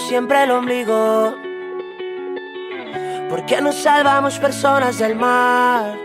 Siempre el ombligo. ¿Por qué no salvamos personas del mar?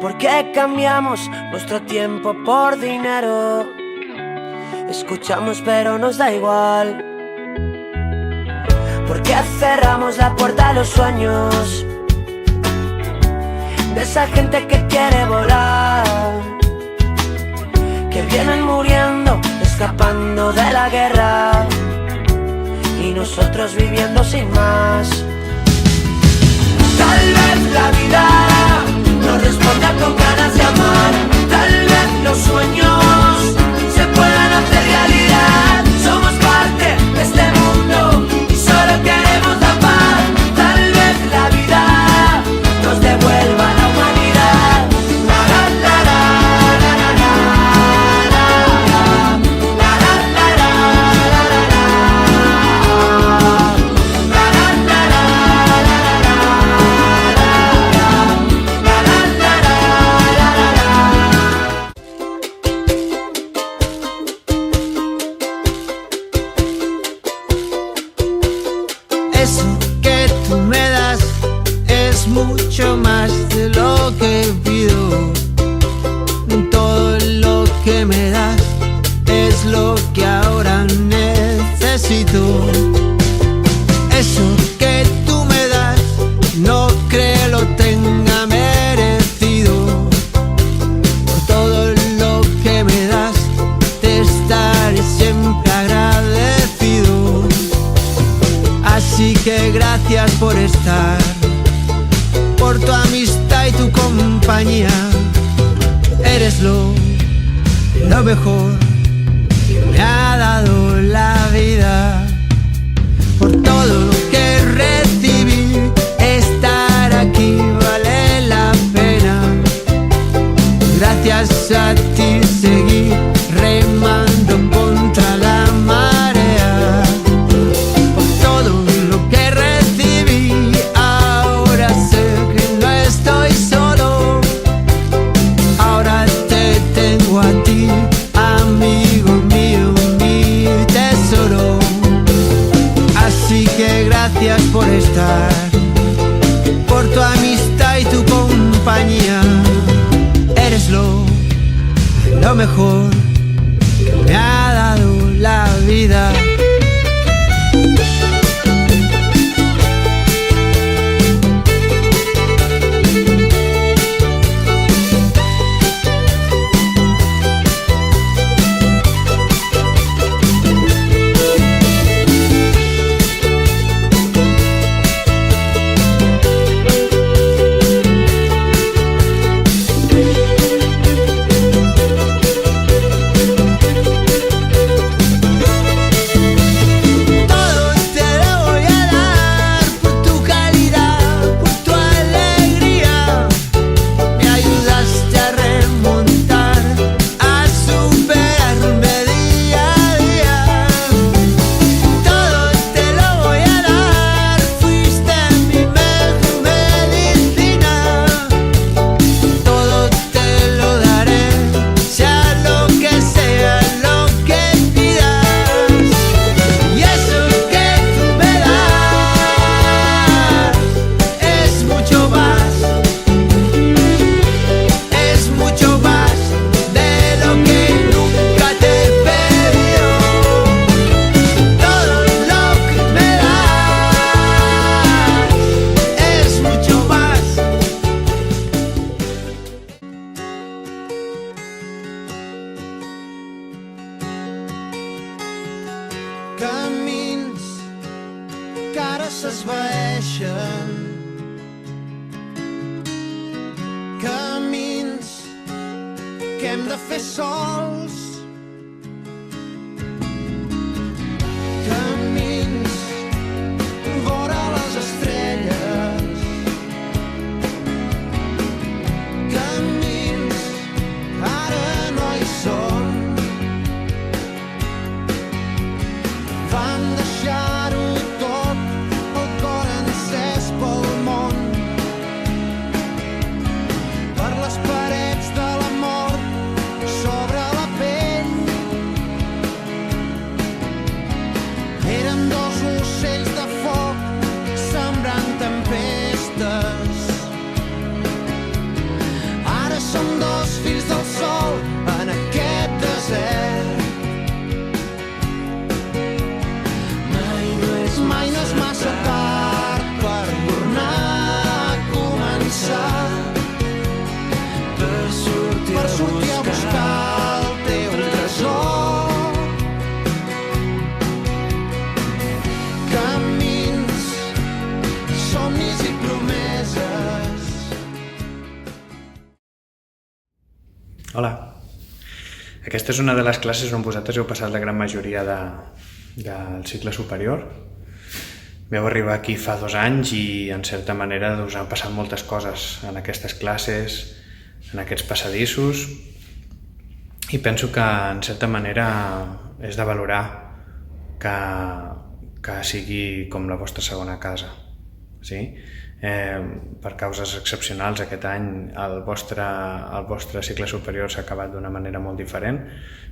¿Por qué cambiamos nuestro tiempo por dinero? Escuchamos pero nos da igual. ¿Por qué cerramos la puerta a los sueños de esa gente que quiere volar? Que vienen muriendo, escapando de la guerra, y nosotros viviendo sin más. Tal vez la vida nos responda con ganas de amar. Tal vez los sueños se puedan hacer realidad. Somos parte de este mundo y solo queremos la paz. Tal vez la vida nos devuelva la humanidad. La la la la la la la la la la la Eso que tú me das es mucho más de lo que pido. Todo lo que me das es lo que ahora necesito. Eso que tú me das no creo lo tenga merecido. Por todo lo que me das te estaré siempre agradecido. Así que gracias por estar, por tu amistad y tu compañía. Eres lo mejor que me ha dado la vida. Por todo lo que recibí, estar aquí vale la pena. Gracias a ti seguí remando contra la marea. Por todo lo que recibí, ahora sé que no estoy solo. Ahora te tengo a ti, amigo mío, mi tesoro. camins que ara s'esvaeixen, camins que hem de fer sols, camins vora les estrelles, camins ara no hi són. Vam deixar-ho tot, el cor encès pel món, per les parets de la mort sobre la pell. Érem dos ocells de foc sembrant tempestes. Ara som dos fills del sol en aquest desert. Mai no és massa tard per tornar a començar, per sortir a buscar el teu tresor. Camins, somnis i promeses. Hola. Aquesta és una de les classes on vosaltres heu passat la gran majoria del cicle superior. Vau arribar aquí fa 2 anys i, en certa manera, us han passat moltes coses en aquestes classes, en aquests passadissos, i penso que, en certa manera, és de valorar que sigui com la vostra segona casa. Sí? Per causes excepcionals, aquest any el vostre cicle superior s'ha acabat d'una manera molt diferent.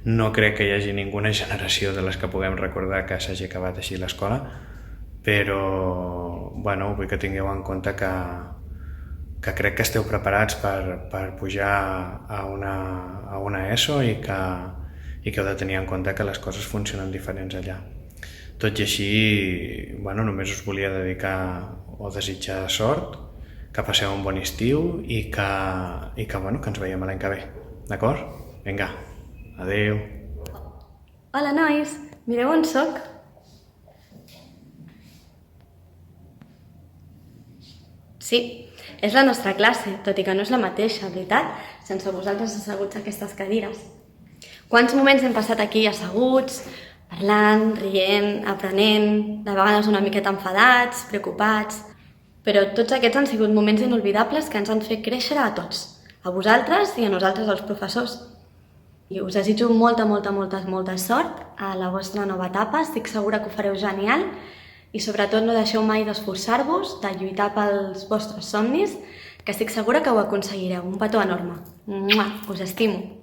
No crec que hi hagi ninguna generació de les que puguem recordar que s'hagi acabat així l'escola, però vull que tingueu en compte que crec que esteu preparats per pujar a una ESO i que heu de tenir en compte que les coses funcionen diferents allà. Tot i així, només us volia dedicar o desitjar sort, que passeu un bon estiu i que ens veiem l'any que ve, d'acord? Vinga, adeu. Hola, nois! Mireu on soc? Sí, és la nostra classe, tot i que no és la mateixa, veritat? Sense vosaltres asseguts a aquestes cadires. Quants moments hem passat aquí asseguts, parlant, rient, aprenent, de vegades una miqueta enfadats, preocupats... Però tots aquests han sigut moments inolvidables que ens han fet créixer a tots, a vosaltres i a nosaltres, els professors. I us desitjo molta sort a la vostra nova etapa, estic segura que ho fareu genial i sobretot no deixeu mai d'esforçar-vos, de lluitar pels vostres somnis, que estic segura que ho aconseguireu. Un petó enorme. Us estimo.